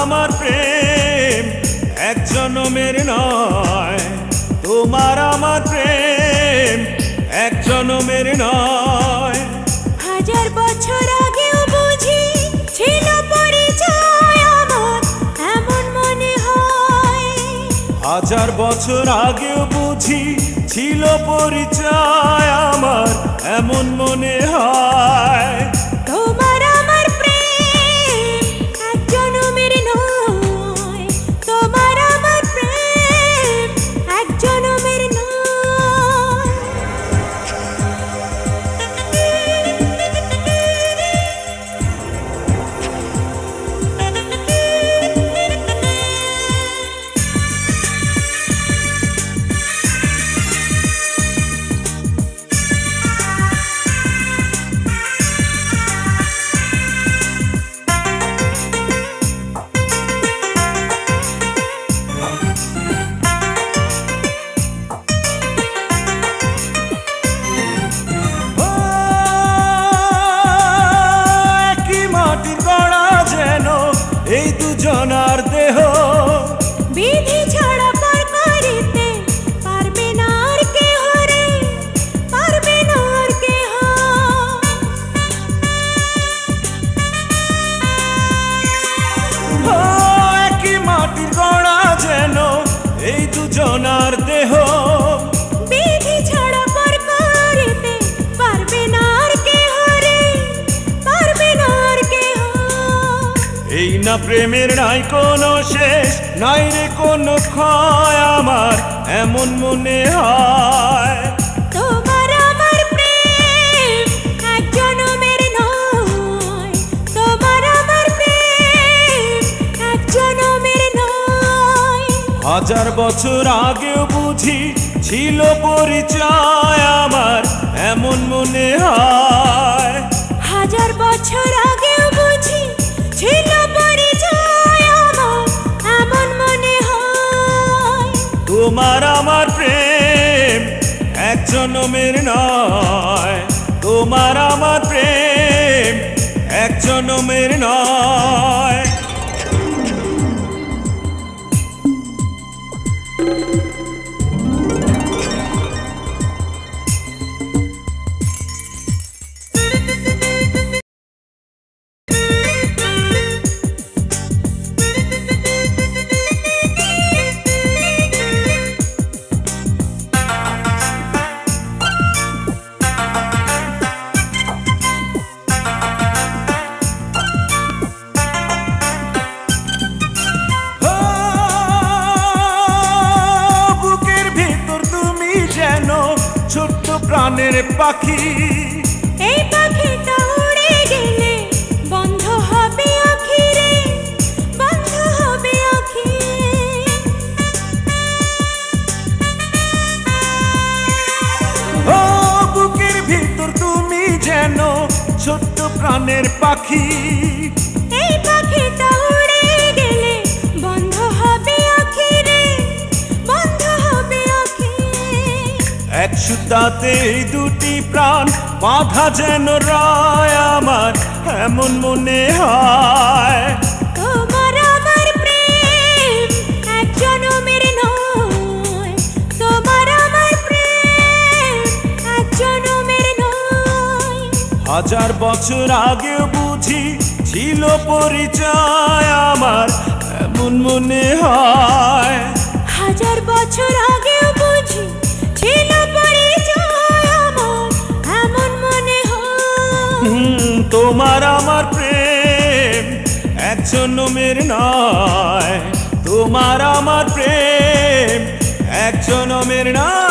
আমার প্রেম এক জনমের নয়, তোমার আমার প্রেম এক জনমের নয়। হাজার বছর আগেও বুঝি ছিল পরিচয় আমার, এমন মনে হয়। হাজার বছর আগেও বুঝি ছিল পরিচয় আমার, এমন মনে হয়। তোমার আমার প্রেম এক জনমের নয়, তোমার আমার প্রেম এক জনমের নয়। এই দুজনার দেহ বিধি ছাড়া পার করিতে পারবে না আর কেহ রে, পারবে না আর কেহ। একই মাটির গড়া যেন এই দুজনার দেহ, বিধি ছাড়া পার করিতে পারবে না আর কেহ রে, পারবে না আর কেহ। এই না প্রেমের নাই কোনো শেষ, নাই রে কোনো ক্ষয় আমার, এমন মনে হয়। তোমার আমার প্রেম এক জনমের নয়, তোমার আমার প্রেম এক জনমের নয়। হাজার বছর আগেও বুঝি ছিল পরিচয় আমার, এমন মনে হয়। হাজার বছর আগেও বুঝি ছিল পরিচয় আমার, এমন মনে হয়। তোমার আমার প্রেম এক জনমের নয়, তোমার আমার প্রেম এক জনমের নয়। ছোট্ট প্রাণের পাখি, এই পাখিটা উড়ে গেলে বন্ধ হবে আঁখি রে, বন্ধ হবে আঁখি। ও বুকের ভিতর তুমি যেন ছোট্ট প্রাণের পাখি, এই পাখিটা উড়ে গেলে বন্ধ হবে আঁখি রে, বন্ধ হবে আঁখি। এক সুতাতে দুটি প্রাণ বাঁধা যেন রয় আমার, এমন মনে হয়। তোমার আমার প্রেম এক জনমের নয়, তোমার আমার প্রেম এক জনমের নয়। হাজার বছর আগেও বুঝি ছিল পরিচয় আমার, এমন মনে হয়। হাজার বছর আগেও বুঝি ছিল পরিচয় আমার, এমন মনে হয়। তোমার আমার প্রেম এক জনমের নয়, তোমার আমার প্রেম এক জনমের নয়।